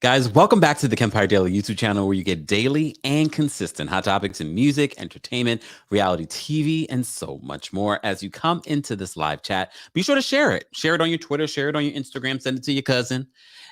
Guys, welcome back to the Kempire Daily YouTube channel where you get daily and consistent hot topics in music, entertainment, reality TV, and so much more. As you come into this live chat, be sure to share it. Share it on your Twitter, share it on your Instagram, send it to your cousin.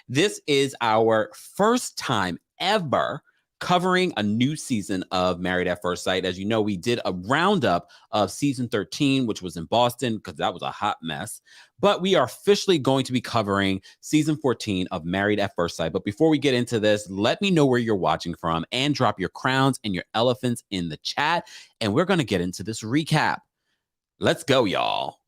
This is our first time ever covering a new season of Married at First Sight. As you know, we did a roundup of season 13, which was in Boston because that was a hot mess. But we are officially going to be covering season 14 of Married at First Sight. But before we get into this, let me know where you're watching from and drop your crowns and your elephants in the chat. And we're going to get into this recap. Let's go, y'all.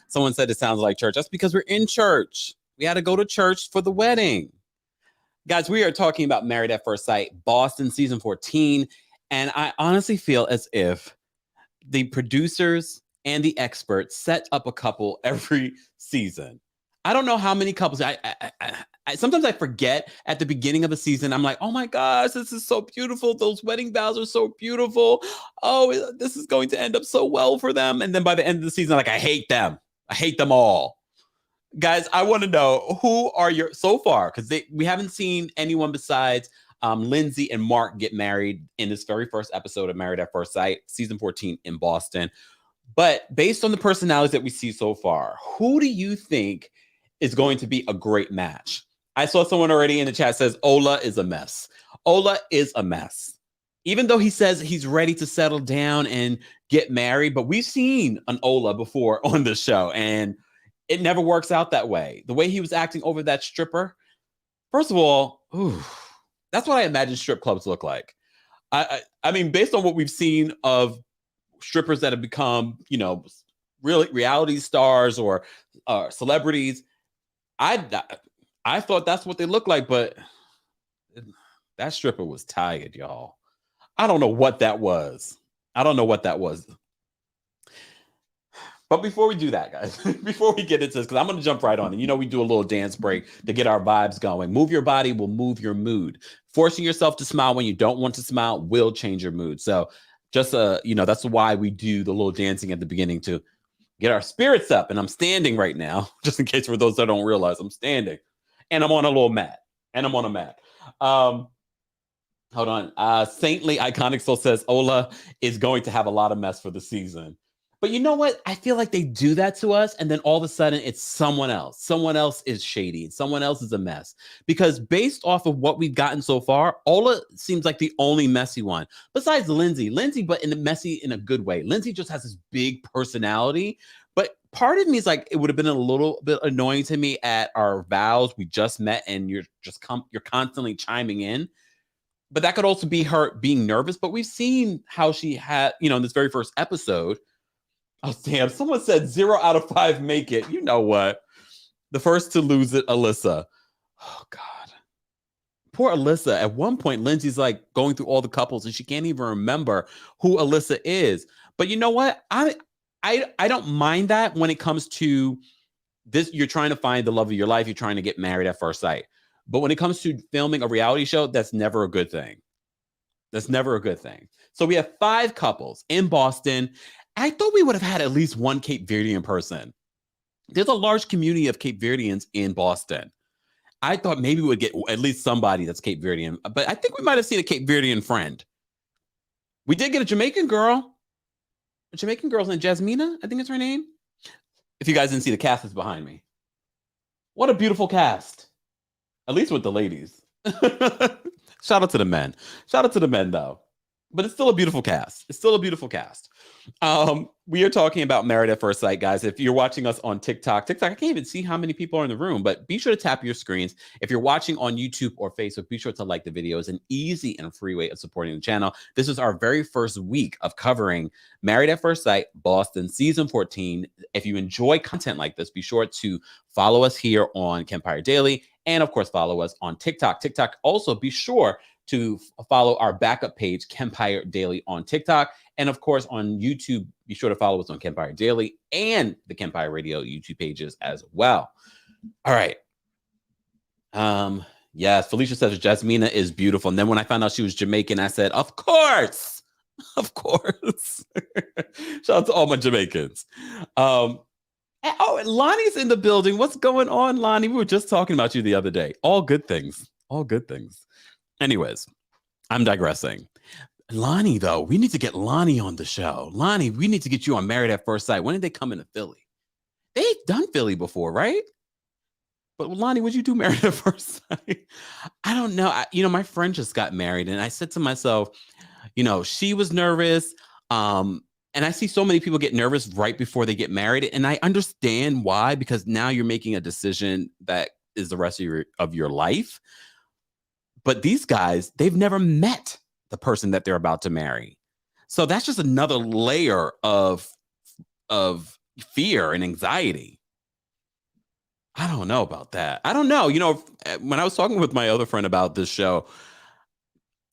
Someone said it sounds like church. That's because we're in church. We had to go to church for the wedding. Guys, we are talking about Married at First Sight, Boston season 14. And I honestly feel as if the producers and the experts set up a couple every season. I don't know how many couples. Sometimes I forget at the beginning of the season. I'm like, oh my gosh, this is so beautiful. Those wedding vows are so beautiful. Oh, this is going to end up so well for them. And then by the end of the season, like, I hate them. I hate them all. Guys, I want to know who are your so far, because we haven't seen anyone besides Lindsay and Mark get married in this very first episode of Married at First Sight, season 14 in Boston. But based on the personalities that we see so far, who do you think is going to be a great match? I saw someone already in the chat says Ola is a mess. Ola is a mess. Even though he says he's ready to settle down and get married, but we've seen an Ola before on the show, and it never works out that way. The way he was acting over that stripper, first of all, that's what I imagine strip clubs look like. I mean, based on what we've seen of strippers that have become, really reality stars or celebrities, I thought that's what they look like, but that stripper was tired, y'all. I don't know what that was. But before we do that, guys, before we get into this, because I'm going to jump right on it. We do a little dance break to get our vibes going. Move your body will move your mood. Forcing yourself to smile when you don't want to smile will change your mood. So just, that's why we do the little dancing at the beginning to get our spirits up. And I'm standing right now, just in case for those that don't realize, I'm standing. And I'm on a little mat. Hold on. Saintly Iconic Soul says Ola is going to have a lot of mess for the season. But you know what? I feel like they do that to us, and then all of a sudden it's someone else. Someone else is shady. Someone else is a mess. Because based off of what we've gotten so far, Ola seems like the only messy one. Besides Lindsay. Lindsay, but in a messy in a good way. Lindsay just has this big personality. But part of me is like, it would have been a little bit annoying to me at our vows. We just met, and you're constantly chiming in. But that could also be her being nervous. But we've seen how she had, in this very first episode. Oh, damn. Someone said 0 out of 5 make it. You know what? The first to lose it, Alyssa. Oh, God. Poor Alyssa. At one point, Lindsay's like going through all the couples and she can't even remember who Alyssa is. But you know what? I don't mind that when it comes to this. You're trying to find the love of your life. You're trying to get married at first sight. But when it comes to filming a reality show, that's never a good thing. That's never a good thing. So we have 5 couples in Boston. I thought we would have had at least one Cape Verdean person. There's a large community of Cape Verdeans in Boston. I thought maybe we would get at least somebody that's Cape Verdean, but I think we might have seen a Cape Verdean friend. We did get a Jamaican girl. A Jamaican girl's named Jasmina, I think it's her name. If you guys didn't see, the cast is behind me. What a beautiful cast. At least with the ladies. Shout out to the men. Shout out to the men, though. But it's still a beautiful cast. It's still a beautiful cast. We are talking about Married at First Sight, guys. If you're watching us on TikTok, I can't even see how many people are in the room, but be sure to tap your screens. If you're watching on YouTube or Facebook, be sure to like the video. It's an easy and free way of supporting the channel. This is our very first week of covering Married at First Sight, Boston, season 14. If you enjoy content like this, be sure to follow us here on Kempire Daily. And of course, follow us on TikTok. Also, be sure to follow our backup page, Kempire Daily, on TikTok. And of course, on YouTube, be sure to follow us on Kempire Daily and the Kempire Radio YouTube pages as well. All right. Yes, Felicia says Jasmina is beautiful. And then when I found out she was Jamaican, I said, of course. Of course. Shout out to all my Jamaicans. Lonnie's in the building. What's going on, Lonnie? We were just talking about you the other day. All good things. All good things. Anyways, I'm digressing. Lonnie, though, we need to get Lonnie on the show. Lonnie, we need to get you on Married at First Sight. When did they come into Philly? They've done Philly before, right? But Lonnie, would you do Married at First Sight? I don't know. My friend just got married, and I said to myself, she was nervous. And I see so many people get nervous right before they get married. And I understand why, because now you're making a decision that is the rest of your life. But these guys, they've never met the person that they're about to marry. So that's just another layer of fear and anxiety. I don't know about that. I don't know. When I was talking with my other friend about this show,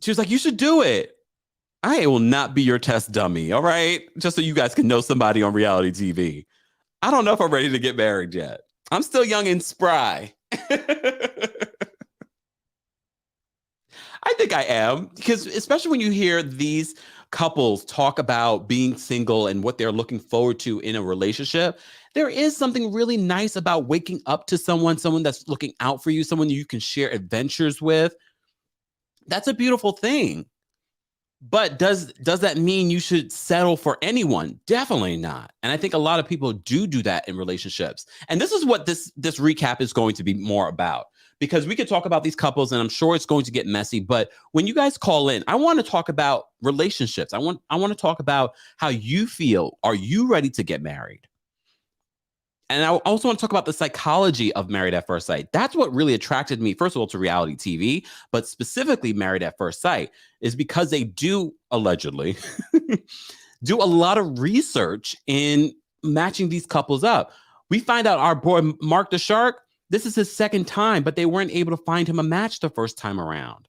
she was like, you should do it. I will not be your test dummy. All right. Just so you guys can know somebody on reality TV. I don't know if I'm ready to get married yet. I'm still young and spry. I think I am, because especially when you hear these couples talk about being single and what they're looking forward to in a relationship, there is something really nice about waking up to someone that's looking out for you, someone you can share adventures with. That's a beautiful thing. But does that mean you should settle for anyone? Definitely not. And I think a lot of people do that in relationships. And this is what this recap is going to be more about. Because we could talk about these couples, and I'm sure it's going to get messy. But when you guys call in, I want to talk about relationships. I want to talk about how you feel. Are you ready to get married? And I also want to talk about the psychology of Married at First Sight. That's what really attracted me, first of all, to reality TV, but specifically Married at First Sight, is because they do allegedly do a lot of research in matching these couples up. We find out our boy, Mark the Shark, this is his second time, but they weren't able to find him a match the first time around.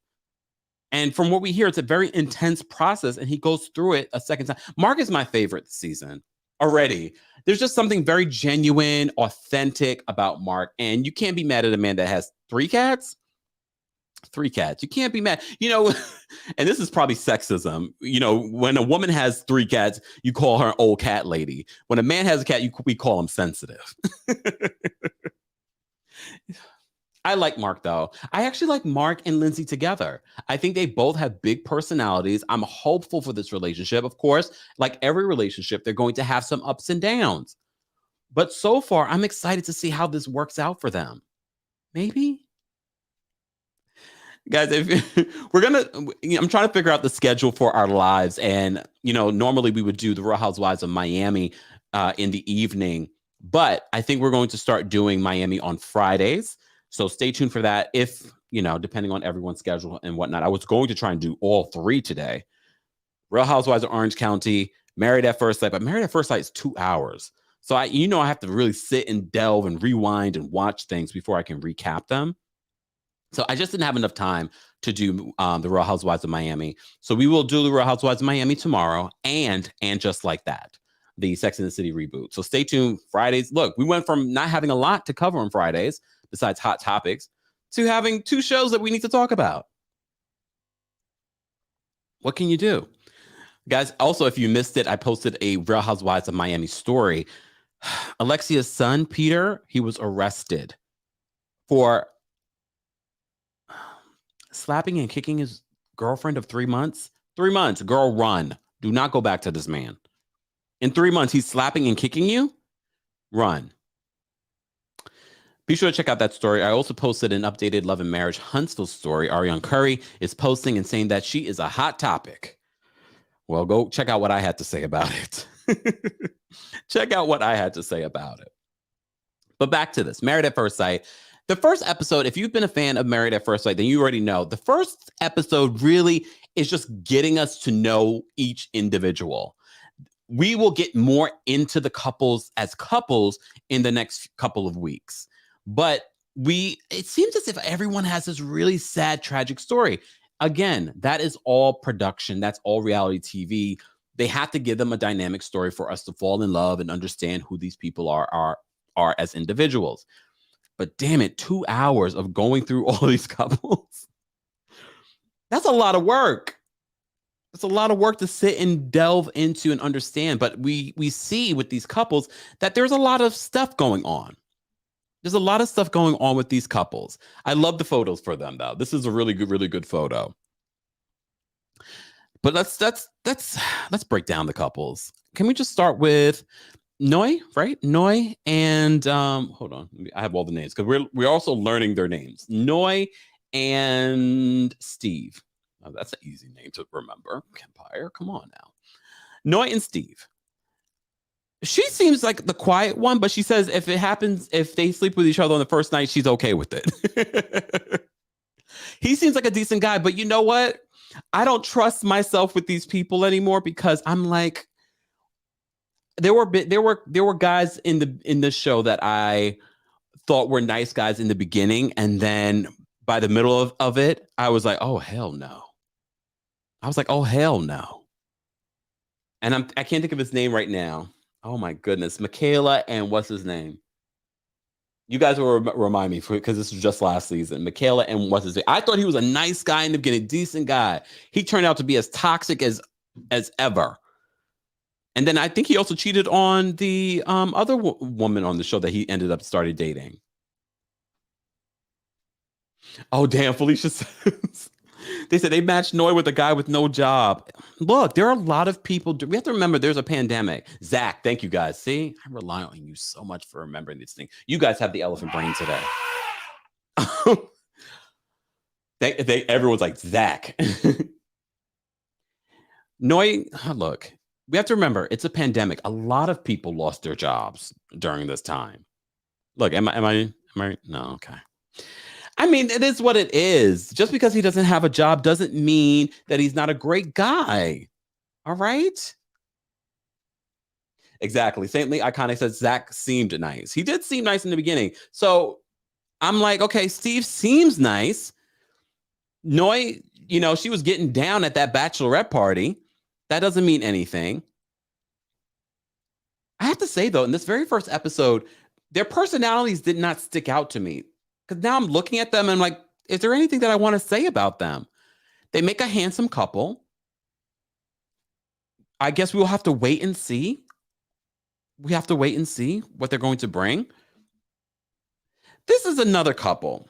And from what we hear, it's a very intense process, and he goes through it a second time. Mark is my favorite this season already. There's just something very genuine, authentic about Mark, and you can't be mad at a man that has 3 cats. 3 cats. You can't be mad. And this is probably sexism. When a woman has 3 cats, you call her an old cat lady. When a man has a cat, we call him sensitive. I like Mark, though. I actually like Mark and Lindsay together. I think they both have big personalities. I'm hopeful for this relationship. Of course, like every relationship, they're going to have some ups and downs. But so far, I'm excited to see how this works out for them. Maybe? Guys, if I'm trying to figure out the schedule for our lives. And, normally we would do the Real Housewives of Miami in the evening. But I think we're going to start doing Miami on Fridays. So stay tuned for that. If, depending on everyone's schedule and whatnot, I was going to try and do all three today. Real Housewives of Orange County, Married at First Sight, but Married at First Sight is 2 hours. So I have to really sit and delve and rewind and watch things before I can recap them. So I just didn't have enough time to do the Real Housewives of Miami. So we will do the Real Housewives of Miami tomorrow and Just Like That, the Sex and the City reboot. So stay tuned. Fridays. Look, we went from not having a lot to cover on Fridays, besides hot topics, to having 2 shows that we need to talk about. What can you do? Guys, also, if you missed it, I posted a Real Housewives of Miami story. Alexia's son, Peter, he was arrested for slapping and kicking his girlfriend of 3 months. 3 months, girl, run. Do not go back to this man. In 3 months, he's slapping and kicking you? Run. Be sure to check out that story. I also posted an updated Love and Marriage Huntsville story. Ariane Curry is posting and saying that she is a hot topic. Well, go check out what I had to say about it. Check out what I had to say about it. But back to this, Married at First Sight. The first episode, if you've been a fan of Married at First Sight, then you already know the first episode really is just getting us to know each individual. We will get more into the couples as couples in the next couple of weeks. But it seems as if everyone has this really sad, tragic story. Again, that is all production. That's all reality TV. They have to give them a dynamic story for us to fall in love and understand who these people are as individuals. But damn it, 2 hours of going through all these couples. That's a lot of work. It's a lot of work to sit and delve into and understand. But we see with these couples that there's a lot of stuff going on. There's a lot of stuff going on with these couples. I love the photos for them, though. This is a really good photo. But let's break down the couples. Can we just start with Noi, right? Noi and hold on, I have all the names because we're also learning their names. Noi and Steve. Oh, that's an easy name to remember. Kempire, come on now. Noi and Steve. She seems like the quiet one, but she says if they sleep with each other on the first night, she's okay with it. He seems like a decent guy, but you know what? I don't trust myself with these people anymore because I'm like, there were guys in the show that I thought were nice guys in the beginning, and then by the middle of it, I was like, oh hell no. I was like, oh hell no. And I can't think of his name right now. Oh my goodness, Michaela and what's his name? You guys will remind me because this was just last season. Michaela and what's his name? I thought he was a nice guy in the beginning, decent guy. He turned out to be as toxic as ever. And then I think he also cheated on the other woman on the show that he ended up started dating. Oh, damn, Felicia says. They said they matched Noi with a guy with no job. Look, there are a lot of people. We have to remember there's a pandemic. Zach, thank you guys. See, I rely on you so much for remembering this thing. You guys have the elephant brain today. Everyone's like, Zach. Noi, look, we have to remember it's a pandemic. A lot of people lost their jobs during this time. Look, am I? No, okay. I mean, it is what it is. Just because he doesn't have a job doesn't mean that he's not a great guy. All right? Exactly. Saintly Iconic says Zach seemed nice. He did seem nice in the beginning. So I'm like, okay, Steve seems nice. Noi, she was getting down at that bachelorette party. That doesn't mean anything. I have to say, though, in this very first episode, their personalities did not stick out to me. Because now I'm looking at them and I'm like, is there anything that I want to say about them? They make a handsome couple. I guess we'll have to wait and see. We have to wait and see what they're going to bring. This is another couple.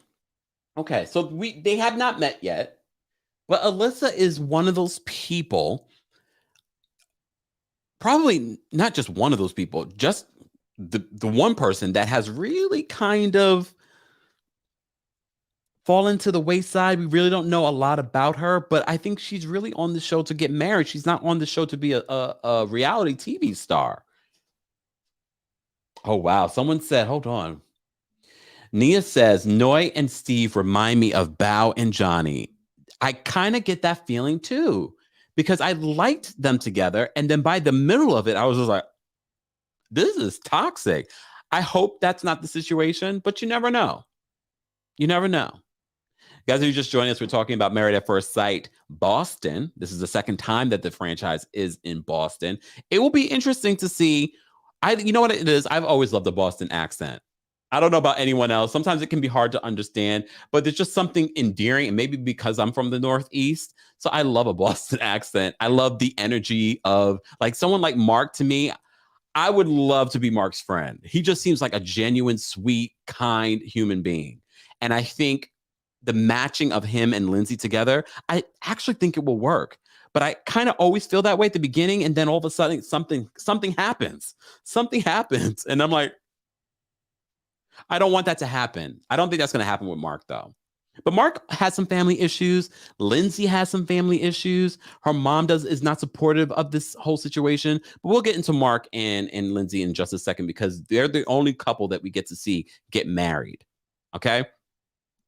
Okay, so they have not met yet, but Alyssa is one of those people, probably not just one of those people, just the one person that has really kind of fallen to the wayside. We really don't know a lot about her, but I think she's really on the show to get married. She's not on the show to be a reality TV star. Oh wow, someone said, hold on. Nia says, Noy and Steve remind me of Bao and Johnny. I kind of get that feeling too, because I liked them together. And then by the middle of it, I was just like, this is toxic. I hope that's not the situation, but you never know. You never know. Guys, if you just joined us, we're talking about Married at First Sight Boston. This is the second time that the franchise is in Boston. It will be interesting to see. You know what it is? I've always loved the Boston accent. I don't know about anyone else. Sometimes it can be hard to understand, but there's just something endearing, and maybe because I'm from the Northeast. So I love a Boston accent. I love the energy of like someone like Mark. To me, I would love to be Mark's friend. He just seems like a genuine, sweet, kind human being. And I think the matching of him and Lindsay together, I actually think it will work. But I kind of always feel that way at the beginning, and then all of a sudden something happens. Something happens, and I'm like, I don't want that to happen. I don't think that's going to happen with Mark, though. But Mark has some family issues. Lindsay has some family issues. Her mom is not supportive of this whole situation. But we'll get into Mark and Lindsay in just a second, because they're the only couple that we get to see get married. Okay.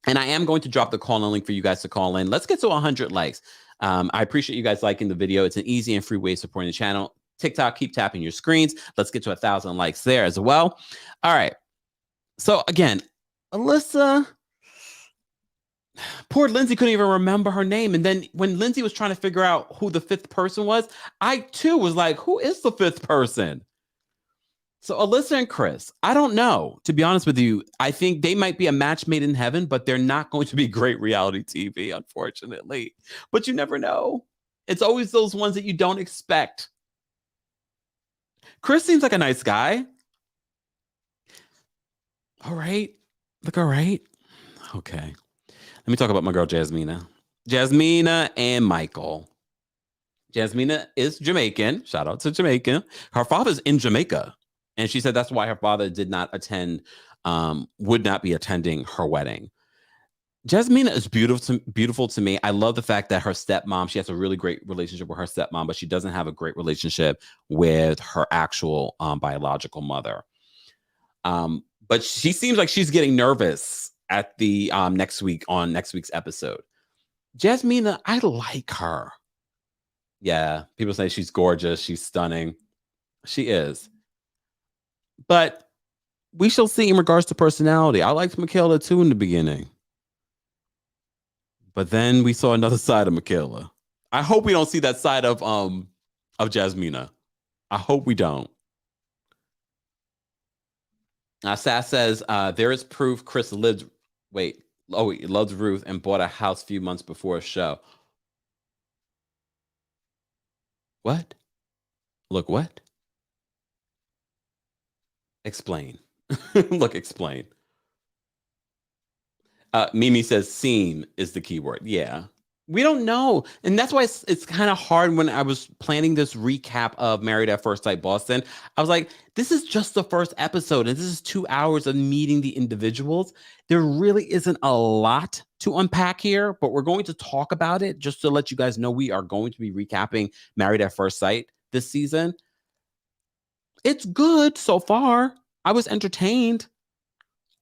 And I am going to drop the call-in link for you guys to call in. Let's get to 100 likes. I appreciate you guys liking the video. It's an easy and free way of supporting the channel. TikTok, keep tapping your screens. Let's get to 1,000 likes there as well. All right. So again, Alyssa, poor Lindsay couldn't even remember her name. And then when Lindsay was trying to figure out who the fifth person was, I too was like, who is the fifth person? So Alyssa and Chris, I don't know. To be honest with you, I think they might be a match made in heaven, but they're not going to be great reality TV, unfortunately. But you never know. It's always those ones that you don't expect. Chris seems like a nice guy. All right. Look, all right. Okay. Let me talk about my girl, Jasmina. Jasmina and Michael. Jasmina is Jamaican. Shout out to Jamaica. Her father's in Jamaica. And she said that's why her father did not attend, would not be attending her wedding. Jasmina is beautiful to me. I love the fact that her stepmom, she has a really great relationship with her stepmom, but she doesn't have a great relationship with her actual biological mother. But she seems like she's getting nervous at the next week's episode. Jasmina, I like her. Yeah, people say she's gorgeous, she's stunning. She is. But we shall see in regards to personality. I liked Michaela too in the beginning. But then we saw another side of Michaela. I hope we don't see that side of Jasmina. I hope we don't. Sass says there is proof Chris loves Ruth and bought a house a few months before a show. What? Look, what? Explain. Look, explain. Mimi says scene is the key word. Yeah. We don't know. And that's why it's kind of hard when I was planning this recap of Married at First Sight Boston. I was like, this is just the first episode, and this is 2 hours of meeting the individuals. There really isn't a lot to unpack here, but we're going to talk about it just to let you guys know we are going to be recapping Married at First Sight this season. It's good so far. I was entertained.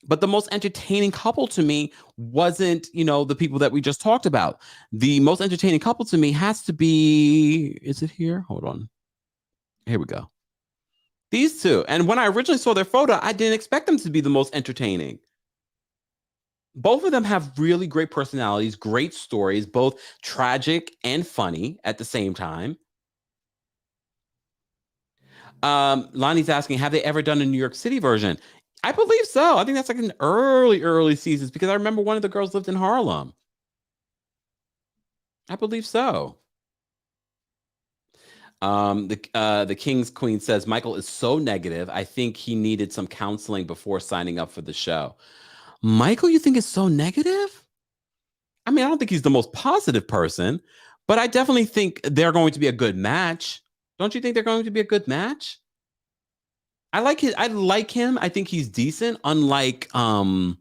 But the most entertaining couple to me wasn't, the people that we just talked about. The most entertaining couple to me has to be, is it here? Hold on. Here we go. These two. And when I originally saw their photo, I didn't expect them to be the most entertaining. Both of them have really great personalities, great stories, both tragic and funny at the same time. Lonnie's asking, have they ever done a New York City version? I believe so. I think that's like in early seasons, because I remember one of the girls lived in Harlem. I believe so. The King's Queen says Michael is so negative. I think he needed some counseling before signing up for the show. Michael, you think is so negative? I mean, I don't think he's the most positive person, but I definitely think they're going to be a good match. Don't you think they're going to be a good match? I like him. I think he's decent, unlike Ola.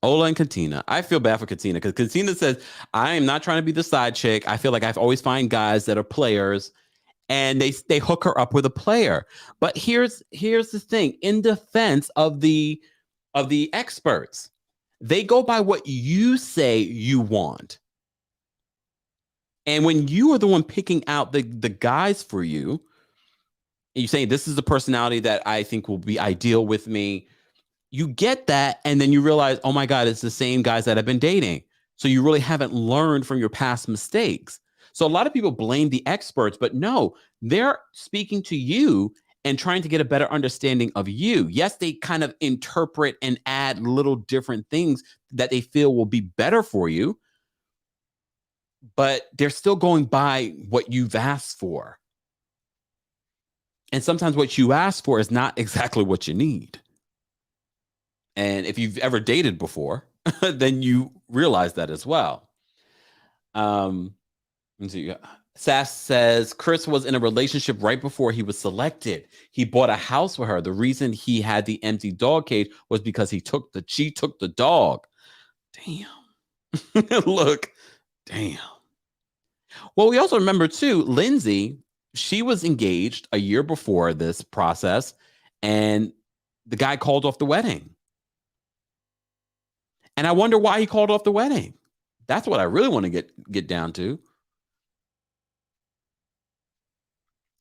Ola and Katina. I feel bad for Katina because Katina says, I am not trying to be the side chick. I feel like I've always find guys that are players and they hook her up with a player. But here's the thing. In defense of the experts, they go by what you say you want. And when you are the one picking out the guys for you, and you say, this is the personality that I think will be ideal with me, you get that. And then you realize, oh my God, it's the same guys that I've been dating. So you really haven't learned from your past mistakes. So a lot of people blame the experts, but no, they're speaking to you and trying to get a better understanding of you. Yes, they kind of interpret and add little different things that they feel will be better for you, but they're still going by what you've asked for. And sometimes what you ask for is not exactly what you need. And if you've ever dated before, then you realize that as well. Let's see. Sass says Chris was in a relationship right before he was selected. He bought a house for her. The reason he had the empty dog cage was because she took the dog. Damn. Look, damn. Well, we also remember too, Lindsay, she was engaged a year before this process, and the guy called off the wedding. And I wonder why he called off the wedding. That's what I really want to get down to.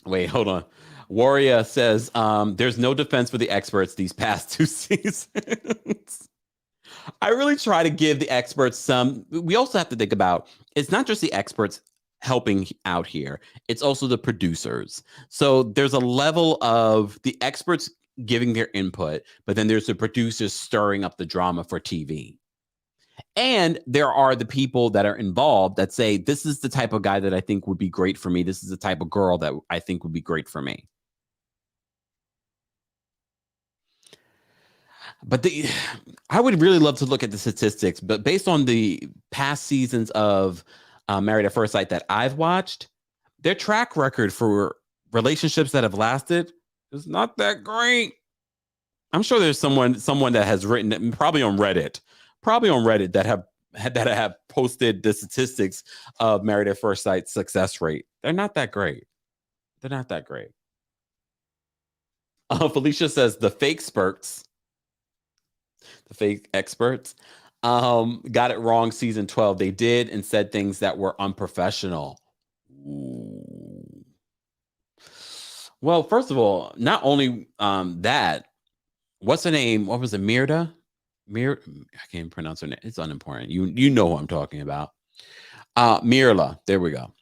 Wait, hold on. Warrior says, there's no defense for the experts these past 2 seasons. I really try to give the experts some. We also have to think about, it's not just the experts helping out here. It's also the producers. So there's a level of the experts giving their input, but then there's the producers stirring up the drama for TV. And there are the people that are involved that say, this is the type of guy that I think would be great for me. This is the type of girl that I think would be great for me. But I would really love to look at the statistics, but based on the past seasons of Married at First Sight that I've watched, their track record for relationships that have lasted is not that great. I'm sure there's someone that has written it, probably on Reddit that have posted the statistics of Married at First Sight success rate. They're not that great. Felicia says the fake experts got it wrong season 12. They did and said things that were unprofessional. Ooh. Well, first of all, not only that, what's her name? What was it? Mirda? I can't pronounce her name. It's unimportant. You know who I'm talking about. Mirla. There we go.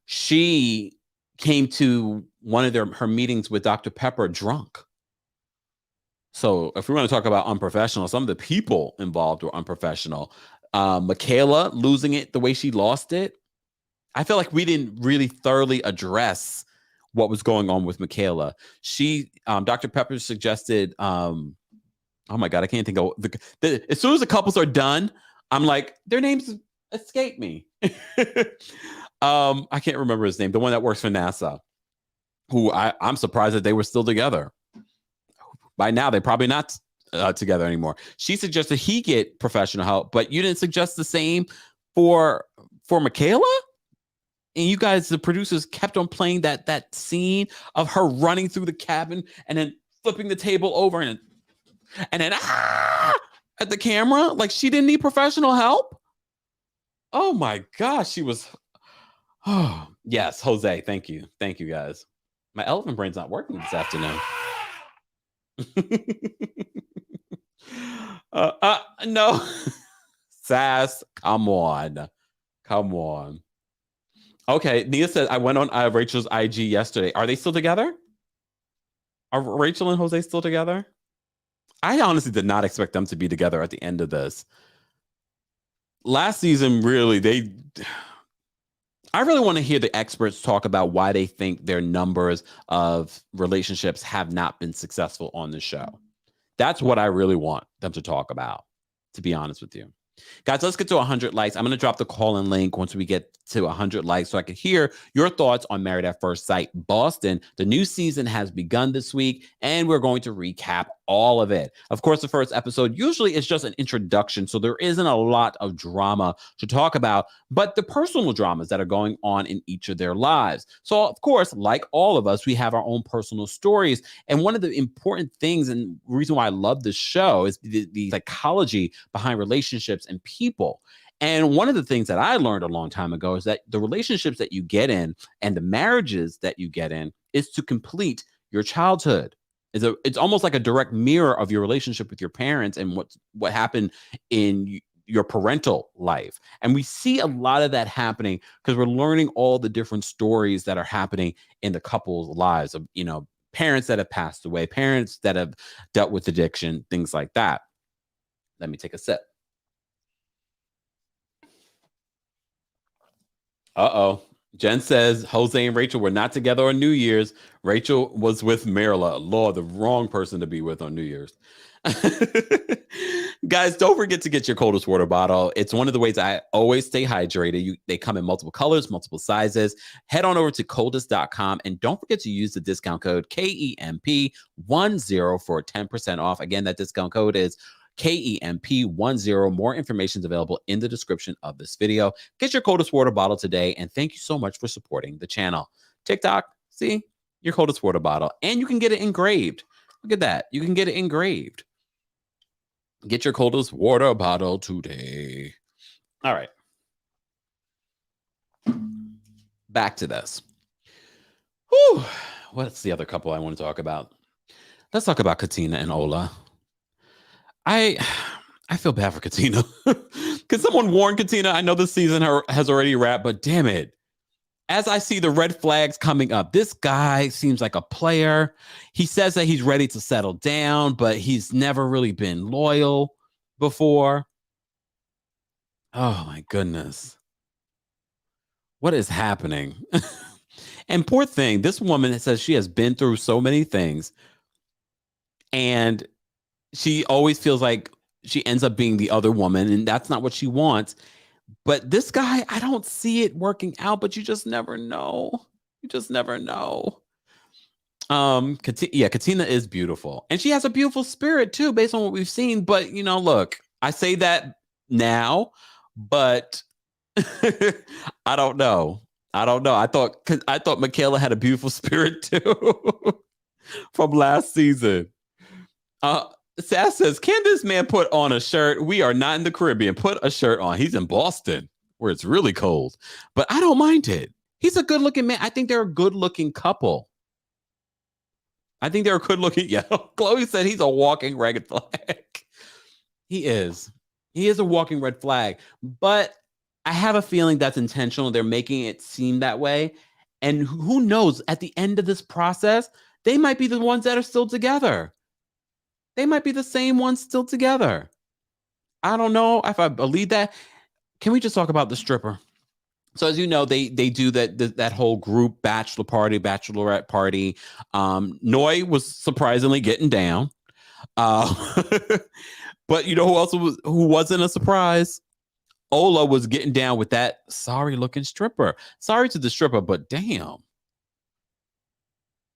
She came to one of her meetings with Dr. Pepper drunk. So if we want to talk about unprofessional, some of the people involved were unprofessional. Michaela losing it the way she lost it. I feel like we didn't really thoroughly address what was going on with Michaela. Dr. Pepper suggested, oh my God, I can't think of as soon as the couples are done, I'm like, their names escape me. I can't remember his name. The one that works for NASA, who I'm surprised that they were still together. By now, they're probably not together anymore. She suggested he get professional help, but you didn't suggest the same for Michaela? And you guys, the producers, kept on playing that scene of her running through the cabin and then flipping the table over and then at the camera, like she didn't need professional help. Oh my gosh, she was. Oh yes, Jose. Thank you, guys. My elephant brain's not working this afternoon. No. Sass, come on. Okay, Nia said, I went on Rachel's IG yesterday. Are they still together? Are Rachel and Jose still together? I honestly did not expect them to be together at the end of this. Last season, really, I really want to hear the experts talk about why they think their numbers of relationships have not been successful on the show. That's what I really want them to talk about. to be honest with you. Guys, let's get to 100 likes. I'm going to drop the call-in link once we get to 100 likes so I can hear your thoughts on Married at First Sight Boston. The new season has begun this week, and we're going to recap all of it. Of course, the first episode usually is just an introduction, so there isn't a lot of drama to talk about, but the personal dramas that are going on in each of their lives. So, of course, like all of us, we have our own personal stories. And one of the important things and reason why I love this show is the psychology behind relationships and people. And one of the things that I learned a long time ago is that the relationships that you get in and the marriages that you get in is to complete your childhood. It's almost like a direct mirror of your relationship with your parents and what happened in your parental life. And we see a lot of that happening because we're learning all the different stories that are happening in the couple's lives of, parents that have passed away, parents that have dealt with addiction, things like that. Let me take a sip. Uh-oh. Jen says Jose and Rachel were not together on New Year's. Rachel was with Marla. Lord, the wrong person to be with on New Year's. Guys, don't forget to get your coldest water bottle. It's one of the ways I always stay hydrated. They come in multiple colors, multiple sizes. Head on over to coldest.com and don't forget to use the discount code KEMP10 for 10% off. Again, that discount code is KEMP10. More information is available in the description of this video. Get your coldest water bottle today, and thank you so much for supporting the channel. TikTok, see your coldest water bottle, and you can get it engraved. Look at that. You can get it engraved. Get your coldest water bottle today. All right. Back to this. Whew. What's the other couple I want to talk about? Let's talk about Katina and Ola. I feel bad for Katina. Could someone warn Katina? I know the season has already wrapped, but damn it. As I see the red flags coming up, this guy seems like a player. He says that he's ready to settle down, but he's never really been loyal before. Oh my goodness. What is happening? And poor thing, this woman says she has been through so many things, and she always feels like she ends up being the other woman, and that's not what she wants. But this guy, I don't see it working out, but you just never know. You just never know. Katina is beautiful. And she has a beautiful spirit too, based on what we've seen. But, look, I say that now, but I don't know. I thought Michaela had a beautiful spirit too from last season. Sass says, can this man put on a shirt? We are not in the Caribbean. Put a shirt on. He's in Boston, where it's really cold. But I don't mind it. He's a good-looking man. I think they're a good-looking couple. I think they're a good-looking... Yeah, Chloe said he's a walking red flag. He is. He is a walking red flag. But I have a feeling that's intentional. They're making it seem that way. And who knows, at the end of this process, they might be the ones that are still together. They might be the same ones still together. I don't know if I believe that. Can we just talk about the stripper? So as you know, they do that whole group bachelorette party. Noi was surprisingly getting down. But you know who wasn't a surprise? Ola was getting down with that sorry looking stripper. Sorry to the stripper, but damn.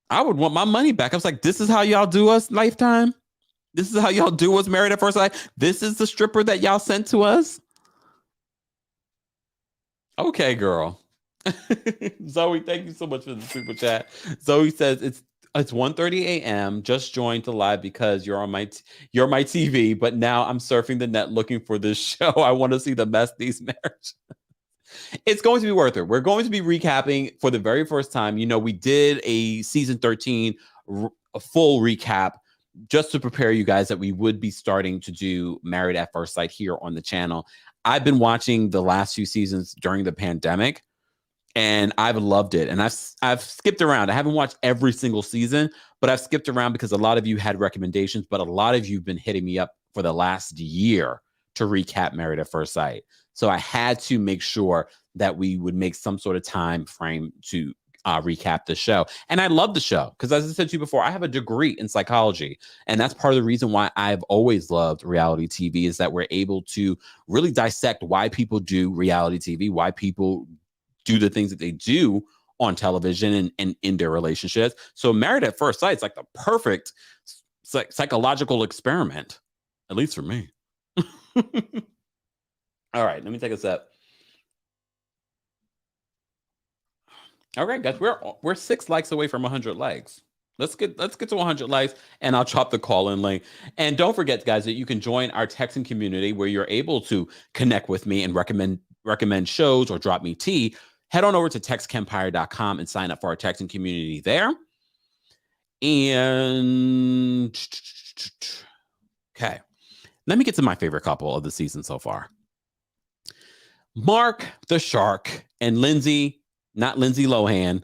I would want my money back. I was like, this is how y'all do us, Lifetime? This is how y'all do us, Married at First Sight? This is the stripper that y'all sent to us? Okay, girl. Zoe, thank you so much for the super chat. Zoe says it's 1:30 a.m. Just joined the live because you're my TV, but now I'm surfing the net looking for this show. I want to see the mess these marriages. It's going to be worth it. We're going to be recapping for the very first time. We did a season 13 a full recap just to prepare you guys that we would be starting to do Married at First Sight here on the channel. I've been watching the last few seasons during the pandemic, and I've loved it. And I've skipped around. I haven't watched every single season, but I've skipped around because a lot of you had recommendations, but a lot of you have been hitting me up for the last year to recap Married at First Sight. So I had to make sure that we would make some sort of time frame to recap the show. And I love the show because, as I said to you before, I have a degree in psychology. And that's part of the reason why I've always loved reality TV, is that we're able to really dissect why people do reality TV, why people do the things that they do on television and in their relationships. So Married at First Sight is like the perfect psychological experiment, at least for me. All right, let me take a sip. All right, guys, we're 6 likes away from 100 likes. Let's get to 100 likes, and I'll drop the call-in link. And don't forget, guys, that you can join our texting community where you're able to connect with me and recommend shows or drop me tea. Head on over to TheKempire.com and sign up for our texting community there. And okay, let me get to my favorite couple of the season so far. Mark the Shark and Lindsay, not Lindsay Lohan.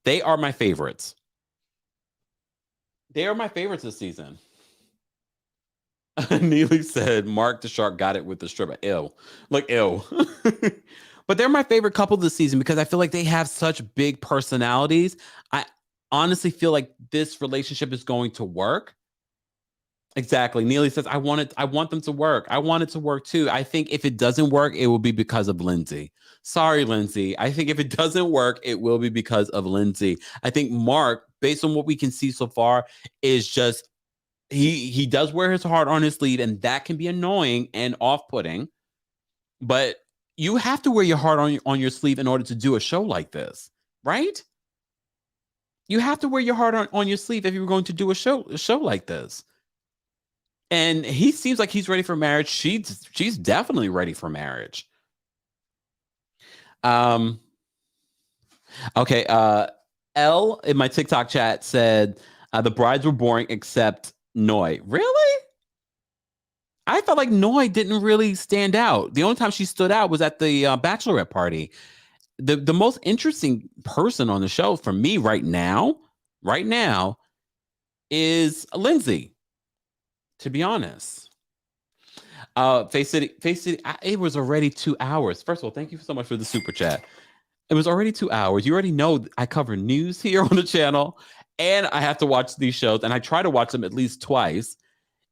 They are my favorites. They are my favorites this season. Neely said, Mark the Shark got it with the stripper. Ew. Like, ew. But they're my favorite couple this season because I feel like they have such big personalities. I honestly feel like this relationship is going to work. Exactly. Neely says, I want them to work. I want it to work too. I think if it doesn't work, it will be because of Lindsay. Sorry, Lindsay. I think if it doesn't work, it will be because of Lindsay. I think Mark, based on what we can see so far, is just he does wear his heart on his sleeve, and that can be annoying and off-putting. But you have to wear your heart on your sleeve in order to do a show like this, right? You have to wear your heart on your sleeve if you're going to do a show like this. And he seems like he's ready for marriage. She's definitely ready for marriage. Okay. L in my TikTok chat said the brides were boring except Noi. Really? I felt like Noi didn't really stand out. The only time she stood out was at the bachelorette party. The most interesting person on the show for me right now is Lindsay. To be honest, Face City, it was already 2 hours. First of all, thank you so much for the super chat. It was already 2 hours. You already know I cover news here on the channel, and I have to watch these shows, and I try to watch them at least twice.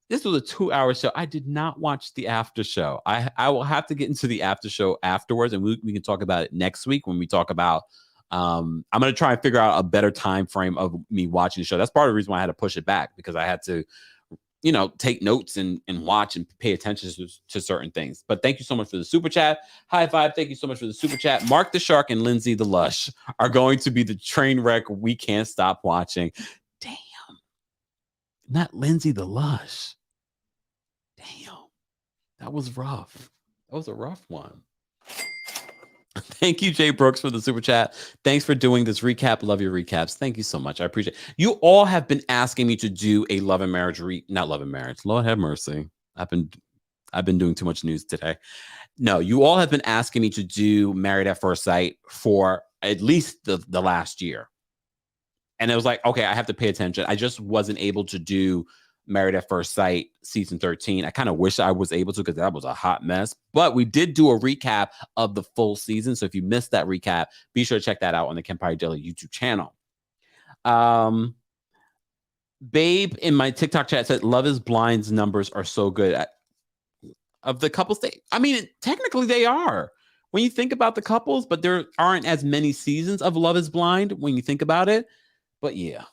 This was a 2-hour show. I did not watch the after show. I will have to get into the after show afterwards, and we can talk about it next week when we talk about. I'm going to try and figure out a better time frame of me watching the show. That's part of the reason why I had to push it back, because I had to take notes and watch and pay attention to certain things. But thank you so much for the super chat. High five. Thank you so much for the super chat. Mark the Shark and Lindsay the Lush are going to be the train wreck we can't stop watching. Damn. Not Lindsay the Lush. Damn. That was rough. That was a rough one. Thank you, Jay Brooks, for the super chat. Thanks for doing this recap. Love your recaps. Thank you so much. I appreciate it. You all have been asking me to do a Love and Marriage not Love and Marriage. Lord have mercy. I've been doing too much news today. No, you all have been asking me to do Married at First Sight for at least the last year. And it was like, okay, I have to pay attention. I just wasn't able to do Married at First Sight season 13. I kind of wish I was able to, because that was a hot mess. But we did do a recap of the full season. So if you missed that recap, be sure to check that out on the Kempire Daily YouTube channel. Babe in my TikTok chat said Love is Blind's numbers are so good. Of the couples, technically they are. When you think about the couples, but there aren't as many seasons of Love is Blind when you think about it. But yeah.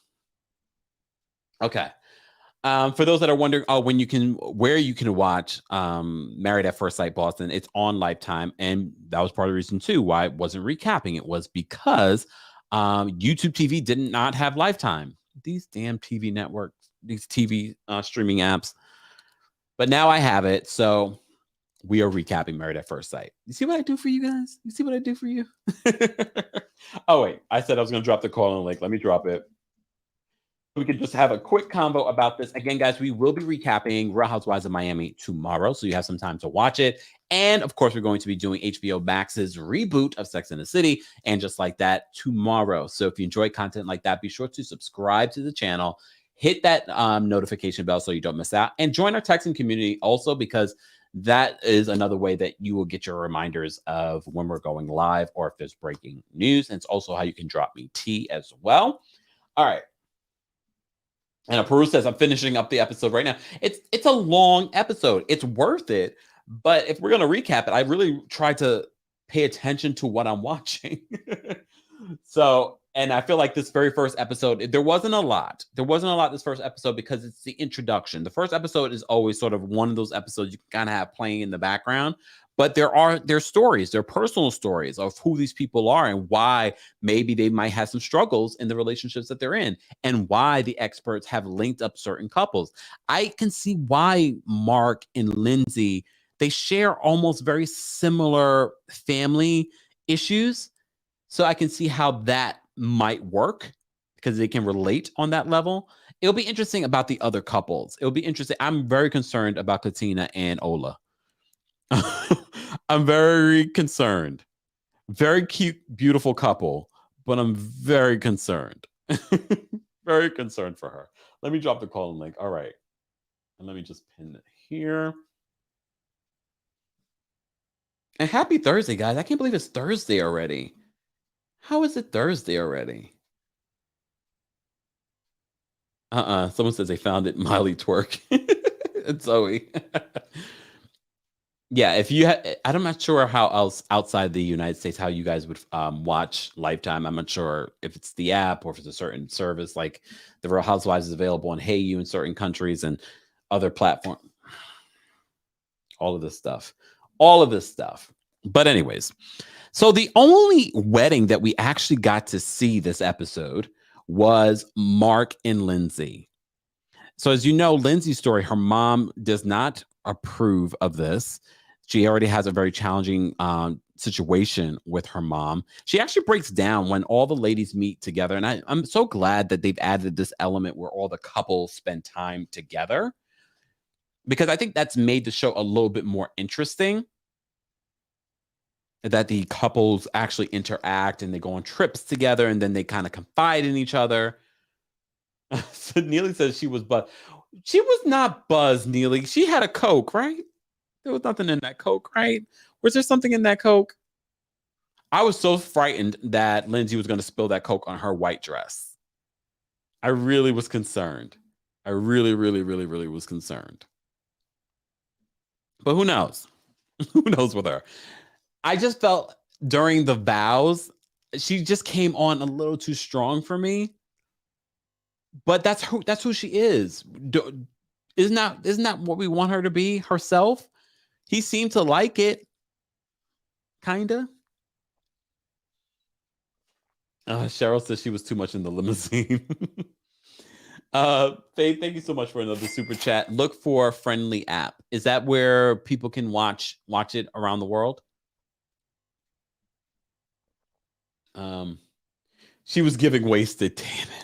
Okay. For those that are wondering, where you can watch Married at First Sight Boston, it's on Lifetime, and that was part of the reason too why it wasn't recapping. It was because YouTube TV did not have Lifetime. These damn TV networks, these TV streaming apps. But now I have it, so we are recapping Married at First Sight. You see what I do for you guys? You see what I do for you? Oh wait, I said I was going to drop the call-in link. Let me drop it. We could just have a quick convo about this. Again, guys, we will be recapping Real Housewives of Miami tomorrow, so you have some time to watch it. And, of course, we're going to be doing HBO Max's reboot of Sex and the City, and Just Like That tomorrow. So if you enjoy content like that, be sure to subscribe to the channel, hit that notification bell so you don't miss out, and join our texting community also, because that is another way that you will get your reminders of when we're going live or if there's breaking news. And it's also how you can drop me tea as well. All right. And Peru says, I'm finishing up the episode right now. It's a long episode. It's worth it. But if we're going to recap it, I really try to pay attention to what I'm watching. So, and I feel like this very first episode, there wasn't a lot. There wasn't a lot this first episode because it's the introduction. The first episode is always sort of one of those episodes you kind of have playing in the background. But there's stories, their personal stories of who these people are and why maybe they might have some struggles in the relationships that they're in and why the experts have linked up certain couples. I can see why Mark and Lindsay, they share almost very similar family issues. So I can see how that might work because they can relate on that level. It'll be interesting about the other couples. It'll be interesting. I'm very concerned about Katina and Ola. I'm very concerned. Very cute, beautiful couple, but I'm very concerned. Very concerned for her. Let me drop the call link. All right. And let me just pin it here. And happy Thursday, guys. I can't believe it's Thursday already. How is it Thursday already? Someone says they found it. Miley twerk. It's Zoe. Yeah, if you I'm not sure how else outside the United States how you guys would watch Lifetime. I'm not sure if it's the app or if it's a certain service like the Real Housewives is available on HeyYou in certain countries and other platforms. All of this stuff. But anyways, so the only wedding that we actually got to see this episode was Mark and Lindsay. So as you know, Lindsay's story, her mom does not approve of this. She already has a very challenging situation with her mom. She actually breaks down when all the ladies meet together. And I'm so glad that they've added this element where all the couples spend time together, because I think that's made the show a little bit more interesting, that the couples actually interact and they go on trips together and then they kind of confide in each other. So Neely says she was buzzed. She was not buzzed, Neely. She had a Coke, right? There was nothing in that Coke, right? Was there something in that Coke? I was so frightened that Lindsay was going to spill that Coke on her white dress. I really was concerned. I really, really, really, really was concerned. But who knows? Who knows with her? I just felt during the vows, she just came on a little too strong for me. But that's who she is. Isn't that what we want her to be herself? He seemed to like it. Kinda. Cheryl says she was too much in the limousine. Faith, thank you so much for another super chat. Look for Friendly app. Is that where people can watch it around the world? She was giving wasted. Damn it.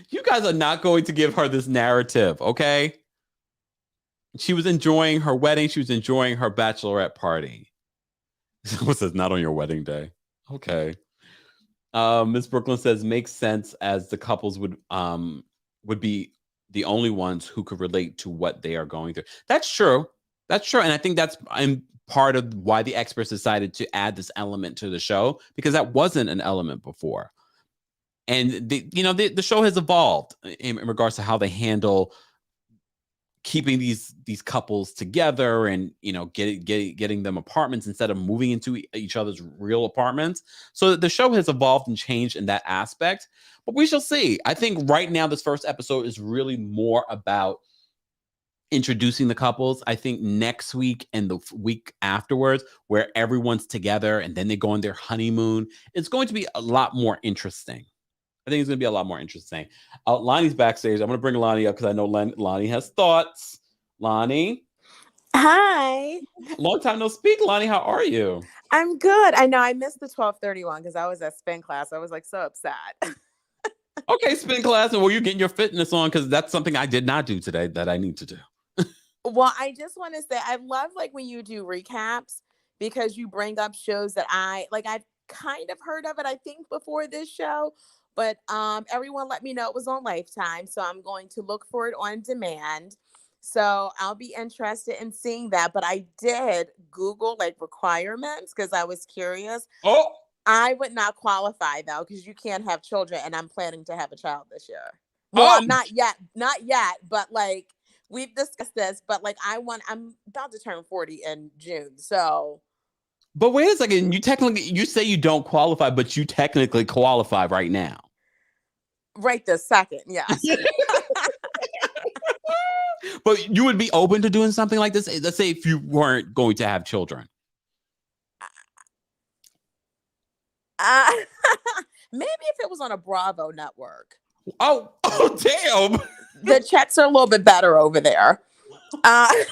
You guys are not going to give her this narrative, okay? She was enjoying her wedding. She was enjoying her bachelorette party. Someone says, not on your wedding day. Okay. Miss Brooklyn says, makes sense, as the couples would be the only ones who could relate to what they are going through. That's true. And I think that's part of why the experts decided to add this element to the show, because that wasn't an element before. And the show has evolved in regards to how they handle keeping these couples together and getting them apartments instead of moving into each other's real apartments. So the show has evolved and changed in that aspect, but we shall see. I think right now this first episode is really more about introducing the couples. I think next week and the week afterwards, where everyone's together and then they go on their honeymoon, it's going to be a lot more interesting. I think it's going to be a lot more interesting. Lonnie's backstage. I'm going to bring Lonnie up because I know Lonnie has thoughts. Lonnie. Hi. Long time no speak, Lonnie. How are you? I'm good. I know I missed the 12:31 because I was at spin class. I was like so upset. Okay, spin class. And well, you're getting your fitness on, because that's something I did not do today that I need to do. Well, I just want to say I love like when you do recaps, because you bring up shows that I've kind of heard of it, I think, before this show. But everyone let me know it was on Lifetime, so I'm going to look for it on demand. So I'll be interested in seeing that. But I did Google like requirements because I was curious. Oh, I would not qualify though, because you can't have children, and I'm planning to have a child this year. Well, oh, I'm not yet, but like we've discussed this, but like I'm about to turn 40 in June. So but wait a second. You say you don't qualify, but you technically qualify right now. right this second, yes. But you would be open to doing something like this? Let's say if you weren't going to have children. Uh, maybe if it was on a Bravo network. Oh, damn. The checks are a little bit better over there. I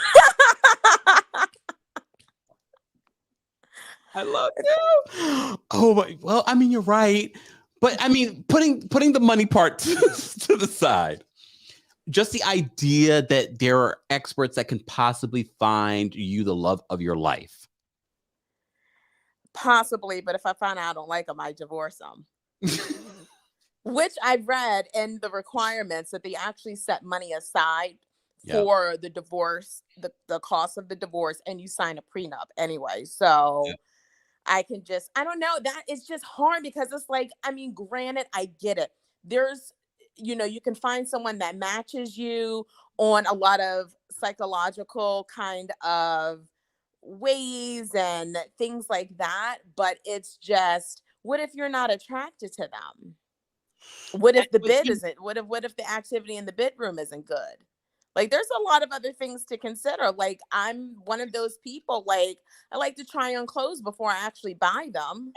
love you. Oh my, well, I mean, you're right. But I mean, putting the money part to the side, just the idea that there are experts that can possibly find you the love of your life. Possibly, but if I find out I don't like them, I divorce them. Which I read in the requirements that they actually set money aside for the divorce, the cost of the divorce, and you sign a prenup anyway. So I don't know. That is just hard because it's like, I mean, granted, I get it. There's, you can find someone that matches you on a lot of psychological kind of ways and things like that. But it's just, what if you're not attracted to them? What if the bid isn't? What if the activity in the bid room isn't good? Like, there's a lot of other things to consider. Like, I'm one of those people, like, I like to try on clothes before I actually buy them.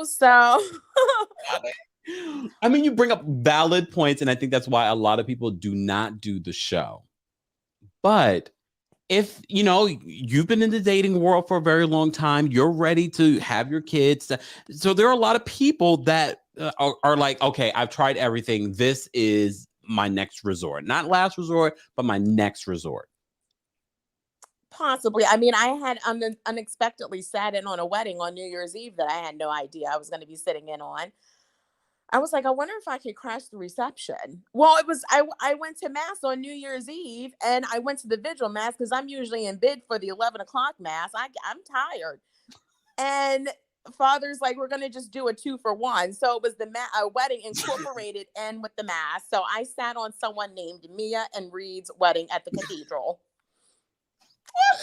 So. I mean, you bring up valid points, and I think that's why a lot of people do not do the show. But if, you've been in the dating world for a very long time, you're ready to have your kids. So there are a lot of people that are like, okay, I've tried everything. This is my next resort, not last resort, but my next resort. Possibly. I mean, I had unexpectedly sat in on a wedding on New Year's Eve that I had no idea I was going to be sitting in on. I was like, I wonder if I could crash the reception. Well, I went to mass on New Year's Eve, and I went to the vigil mass because I'm usually in bid for the 11 o'clock mass. I'm tired. And Father's like, we're going to just do a 2-for-1. So it was the wedding incorporated in with the mass. So I sat on someone named Mia and Reed's wedding at the cathedral.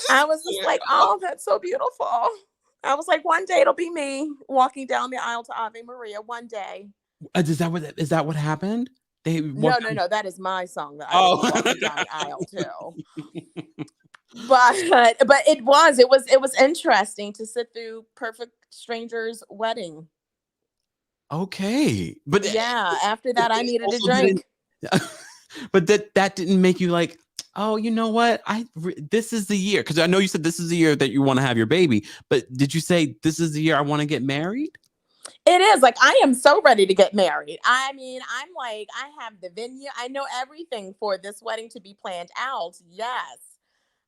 I was just like, oh, that's so beautiful. I was like, one day it'll be me walking down the aisle to Ave Maria. One day. Is that what happened? No. That is my song that I was walking down the aisle too. But it was interesting to sit through perfect strangers' wedding. Okay, but yeah, after that I needed a drink. But that didn't make you like, oh, you know what? This is the year, because I know you said this is the year that you want to have your baby. But did you say this is the year I want to get married? It is. Like, I am so ready to get married. I mean, I'm like, I have the venue. I know everything for this wedding to be planned out. Yes.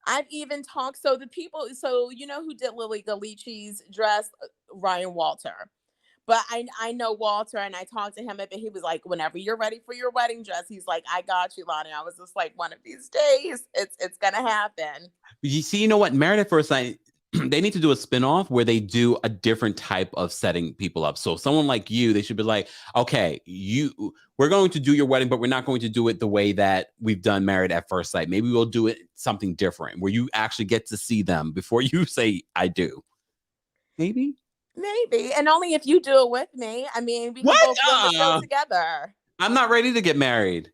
I've even talked. So the people, who did Lily Galici's dress? Ryan Walter. But I know Walter, and I talked to him, and he was like, whenever you're ready for your wedding dress, he's like, I got you, Lonnie. I was just like, one of these days, it's going to happen. You see, you know what? Married at First Sight, they need to do a spinoff where they do a different type of setting people up. So someone like you, they should be like, okay, we're going to do your wedding, but we're not going to do it the way that we've done Married at First Sight. Maybe we'll do it something different where you actually get to see them before you say, I do. Maybe. And only if you do it with me. I mean, we can both do the show together. I'm not ready to get married.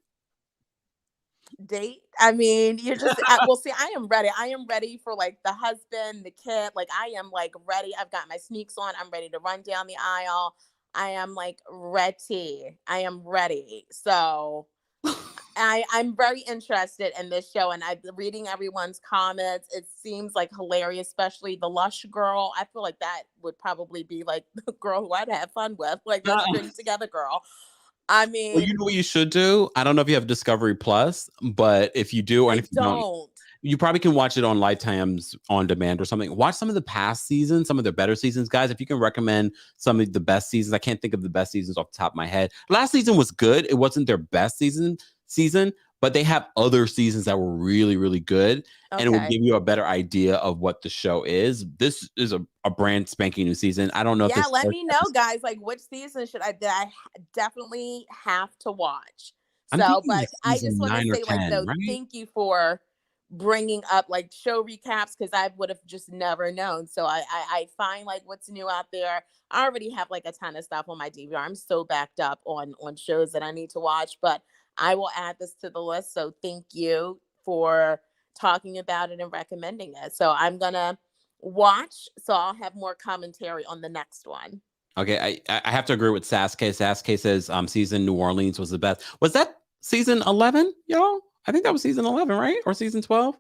Date. I mean, you're just well, see, I am ready. I am ready for like the husband, the kid. Like, I am like ready. I've got my sneaks on. I'm ready to run down the aisle. I am like ready. I am ready. So I'm very interested in this show, and I'm reading everyone's comments. It seems like hilarious, especially the Lush girl. I feel like that would probably be like the girl who I'd have fun with. Like, let's drink together, girl. I mean, well, you know what you should do? I don't know if you have Discovery Plus, but if you do, or if you don't, you probably can watch it on Lifetime's on demand or something. Watch some of the past seasons, some of their better seasons, guys. If you can recommend some of the best seasons, I can't think of the best seasons off the top of my head. Last season was good. It wasn't their best season, but they have other seasons that were really, really good. And it will Okay. give you a better idea of what the show is. This is a brand spanking new season. I don't know if Yeah, this let me know, guys. Like, which season should I definitely have to watch. I'm So, thinking but like I just season want to 9 or say, like, 10, though, right? thank you for bringing up like show recaps because I would have just never known. So I find like what's new out there. I already have like a ton of stuff on my DVR. I'm so backed up on shows that I need to watch, but I will add this to the list. So thank you for talking about it and recommending it. So I'm gonna watch. So I'll have more commentary on the next one. Okay, I have to agree with Sasuke. Sasuke says season New Orleans was the best. Was that season 11, y'all? I think that was season 11, right? Or season 12?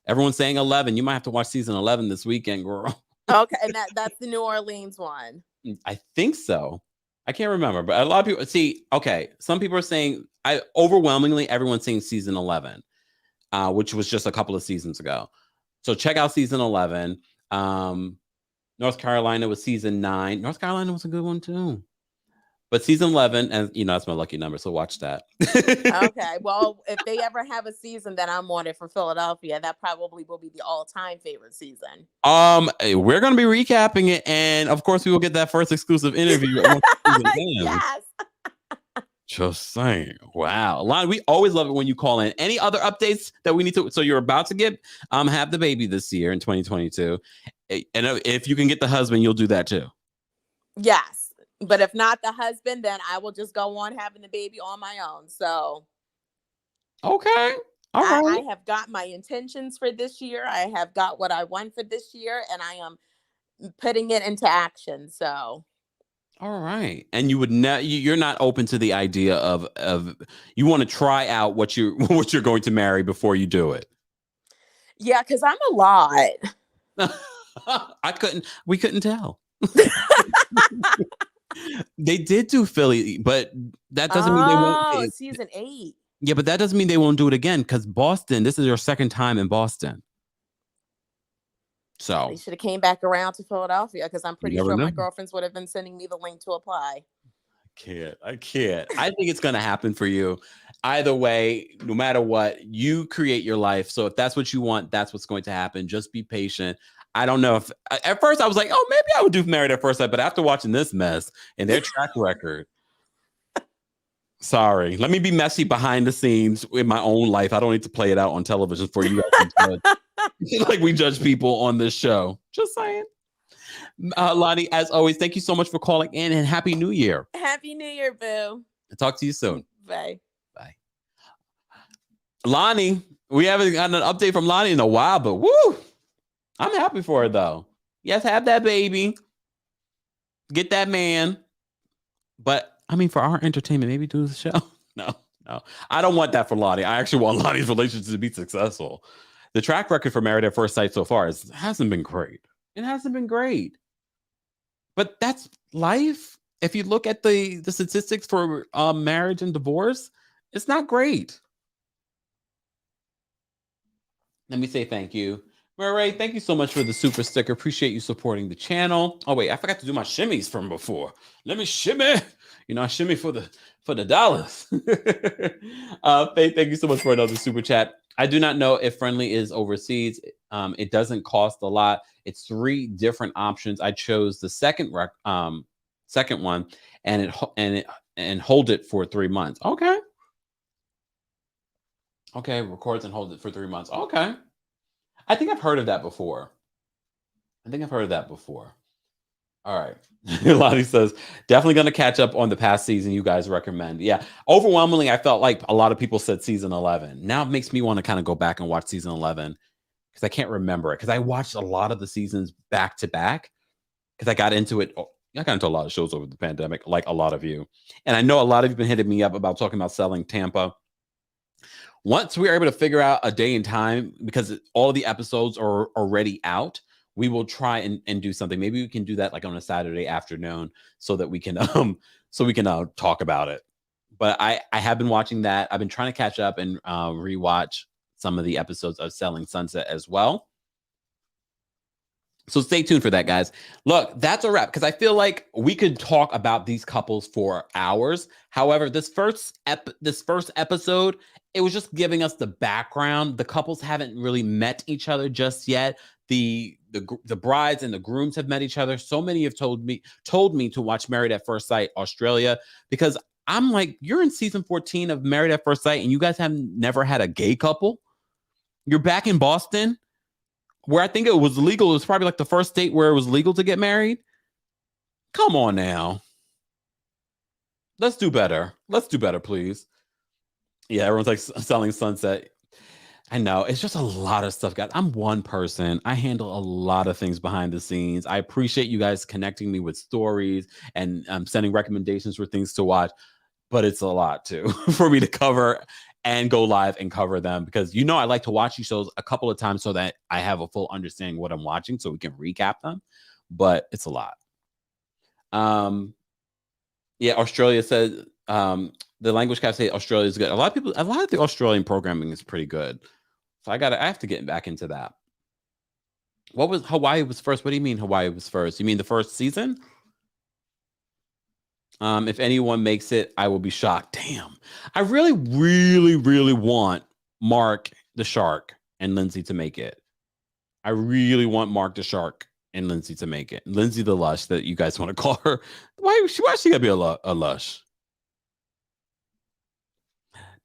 Everyone's saying 11. You might have to watch season 11 this weekend, girl. Okay, and that's the New Orleans one. I think so. I can't remember, but a lot of people see. Okay, some people are saying overwhelmingly everyone's saying season 11, which was just a couple of seasons ago. So check out season 11. North Carolina was season 9. North Carolina was a good one too. But season 11, and that's my lucky number, so watch that. Okay, well, if they ever have a season that I'm on it for Philadelphia, that probably will be the all-time favorite season. We're gonna be recapping it, and of course, we will get that first exclusive interview. Yes. Just saying. Wow, Lonnie, we always love it when you call in. Any other updates that we need to? So you're about to get have the baby this year in 2022, and if you can get the husband, you'll do that too. Yes, but if not the husband, then I will just go on having the baby on my own. So okay, all right. I have got my intentions for this year. I have got what I want for this year, and I am putting it into action. So. All right, and you would you're not open to the idea of you want to try out what you what you're going to marry before you do it. Yeah, because I'm a lot. We couldn't tell. They did do Philly, but that doesn't mean they won't. Oh, season 8. Yeah, but that doesn't mean they won't do it again because Boston, this is your second time in Boston. So they should have came back around to Philadelphia because I'm pretty sure know. my girlfriends would have been sending me the link to apply. I can't. I think it's going to happen for you. Either way, no matter what, you create your life. So if that's what you want, that's what's going to happen. Just be patient. I don't know if at first I was like, oh, maybe I would do Married at First Sight. But after watching this mess and their track record, sorry, let me be messy behind the scenes in my own life. I don't need to play it out on television for you guys to judge. Like we judge people on this show. Just saying. Lonnie, as always, thank you so much for calling in and Happy New Year. Happy New Year, boo. I'll talk to you soon. Bye. Bye. Lonnie, we haven't gotten an update from Lonnie in a while, but woo, I'm happy for her though. Yes, have that baby. Get that man. But I mean, for our entertainment, maybe do the show. No. I don't want that for Lonnie. I actually want Lonnie's relationship to be successful. The track record for Married at First Sight so far hasn't been great. It hasn't been great. But that's life. If you look at the statistics for marriage and divorce, it's not great. Let me say thank you. Murray, thank you so much for the super sticker. Appreciate you supporting the channel. Oh, wait, I forgot to do my shimmies from before. Let me shimmy. I shimmy for the dollars. Faith, thank you so much for another super chat. I do not know if Friendly is overseas. It doesn't cost a lot. It's 3 different options. I chose the second one and hold it for 3 months. Okay. Okay, records and hold it for 3 months. Okay. I think I've heard of that before. All right. Lonnie says, definitely going to catch up on the past season you guys recommend. Yeah. Overwhelmingly, I felt like a lot of people said season 11. Now it makes me want to kind of go back and watch season 11 because I can't remember it. Because I watched a lot of the seasons back to back because I got into it. I got into a lot of shows over the pandemic, like a lot of you. And I know a lot of you have been hitting me up about talking about selling Tampa. Once we are able to figure out a day and time, because all the episodes are already out, we will try and do something. Maybe we can do that like on a Saturday afternoon so that we can talk about it. But I have been watching that. I've been trying to catch up and rewatch some of the episodes of Selling Sunset as well. So stay tuned for that, guys. Look, that's a wrap because I feel like we could talk about these couples for hours. However, this first episode, it was just giving us the background. The couples haven't really met each other just yet. The brides and the grooms have met each other. So many have told me to watch Married at First Sight Australia because I'm like, you're in season 14 of Married at First Sight and you guys have never had a gay couple. You're back in Boston, where I think it was legal. It was probably like the first state where it was legal to get married. Come on now. Let's do better. Let's do better, please. Yeah, everyone's like selling Sunset. I know. It's just a lot of stuff, guys. I'm one person. I handle a lot of things behind the scenes. I appreciate you guys connecting me with stories and sending recommendations for things to watch. But it's a lot, too, for me to cover and go live and cover them because I like to watch these shows a couple of times so that I have a full understanding of what I'm watching so we can recap them. But it's a lot. Yeah, Australia says the language cafe Australia is good. A lot of the Australian programming is pretty good. So I have to get back into that. What was Hawaii was first? What do you mean Hawaii was first? You mean the first season? If anyone makes it, I will be shocked. Damn. I really, really, really want Mark the Shark and Lindsay to make it. I really want Mark the Shark and Lindsay to make it. Lindsay the Lush that you guys want to call her. Why is she gotta be a lush?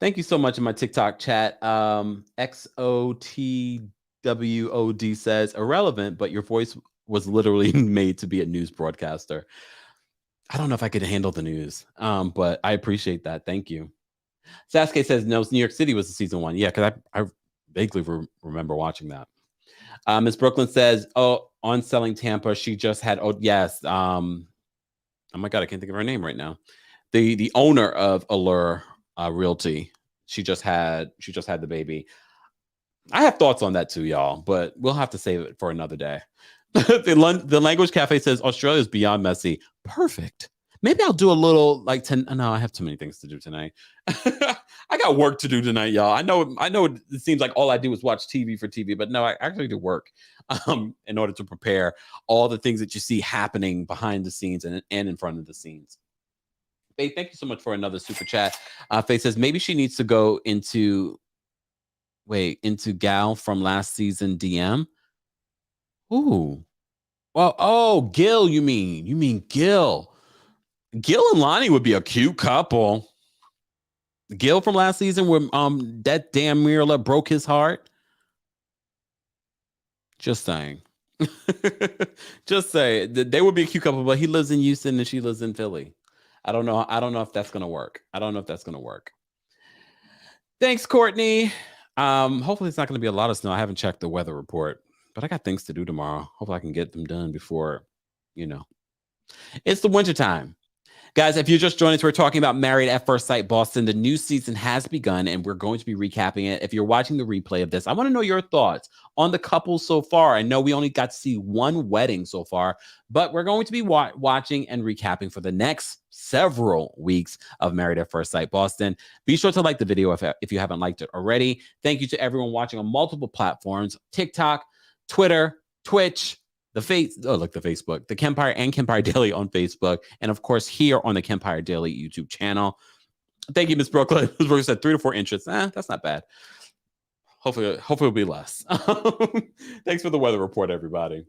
Thank you so much in my TikTok chat. XOTWOD says irrelevant, but your voice was literally made to be a news broadcaster. I don't know if I could handle the news, but I appreciate that. Thank you. Sasuke says, no, New York City was the season 1. Yeah, because I vaguely remember watching that. Miss Brooklyn says, on Selling Tampa, she just had, yes. Oh my God, I can't think of her name right now. The owner of Allure Realty, she just had the baby. I have thoughts on that too, y'all, but we'll have to save it for another day. The Language Cafe says Australia is beyond messy. Perfect. Maybe I'll do a little no, I have too many things to do tonight. I got work to do tonight, y'all. I know it seems like all I do is watch TV for TV, but no, I actually do work in order to prepare all the things that you see happening behind the scenes and in front of the scenes. Faye, thank you so much for another super chat. Faye says maybe she needs to go into Gal from last season DM. Ooh. Well, Gil, you mean Gil. Gil and Lonnie would be a cute couple. Gil from last season where that damn Mirla broke his heart. Just saying. Just say they would be a cute couple, but he lives in Houston and she lives in Philly. I don't know if that's gonna work. Thanks, Courtney. Hopefully it's not gonna be a lot of snow. I haven't checked the weather report, but I got things to do tomorrow. Hopefully I can get them done before, it's the winter time. Guys, if you're just joining us, we're talking about Married at First Sight Boston. The new season has begun, and we're going to be recapping it. If you're watching the replay of this, I want to know your thoughts on the couples so far. I know we only got to see one wedding so far, but we're going to be watching and recapping for the next several weeks of Married at First Sight Boston. Be sure to like the video if you haven't liked it already. Thank you to everyone watching on multiple platforms, TikTok, Twitter, Twitch, the Facebook, the Kempire and Kempire Daily on Facebook, and of course here on the Kempire Daily YouTube channel. Thank you, Miss Brooklyn. Miss Brooklyn said 3 to 4 inches. That's not bad. Hopefully it'll be less. Thanks for the weather report, everybody.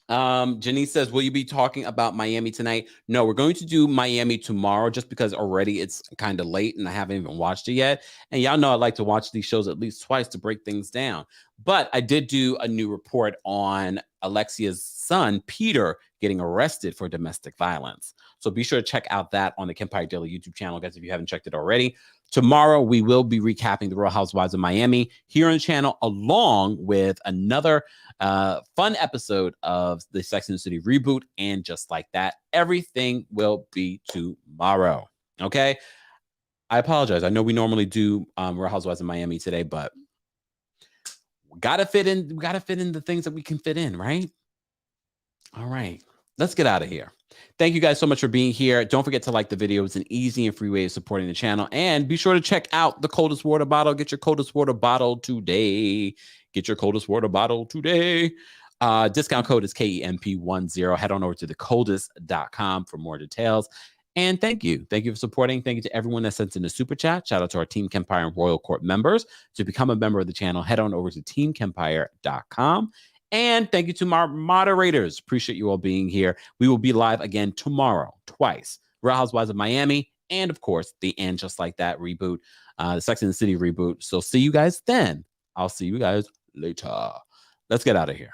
Janice says, will you be talking about Miami tonight? No, we're going to do Miami tomorrow just because already it's kind of late and I haven't even watched it yet. And y'all know I like to watch these shows at least twice to break things down. But I did do a new report on Alexia's son, Peter, getting arrested for domestic violence. So be sure to check out that on the Kempire Daily YouTube channel, guys, if you haven't checked it already. Tomorrow, we will be recapping the Real Housewives of Miami here on the channel, along with another fun episode of the Sex and the City reboot. And just like that, everything will be tomorrow. Okay. I apologize. I know we normally do Real Housewives of Miami today, but we gotta fit in the things that we can fit in, right? All right. Let's get out of here. Thank you guys so much for being here. Don't forget to like the video. It's an easy and free way of supporting the channel. And be sure to check out the coldest water bottle. Get your coldest water bottle today. Discount code is KEMP10. Head on over to thecoldest.com for more details. And thank you. Thank you for supporting. Thank you to everyone that sent in a super chat. Shout out to our Team Kempire and Royal Court members. To become a member of the channel, head on over to teamkempire.com. And thank you to my moderators. Appreciate you all being here. We will be live again tomorrow, twice. Real Housewives of Miami, and of course, the And Just Like That reboot, the Sex and the City reboot. So see you guys then. I'll see you guys later. Let's get out of here.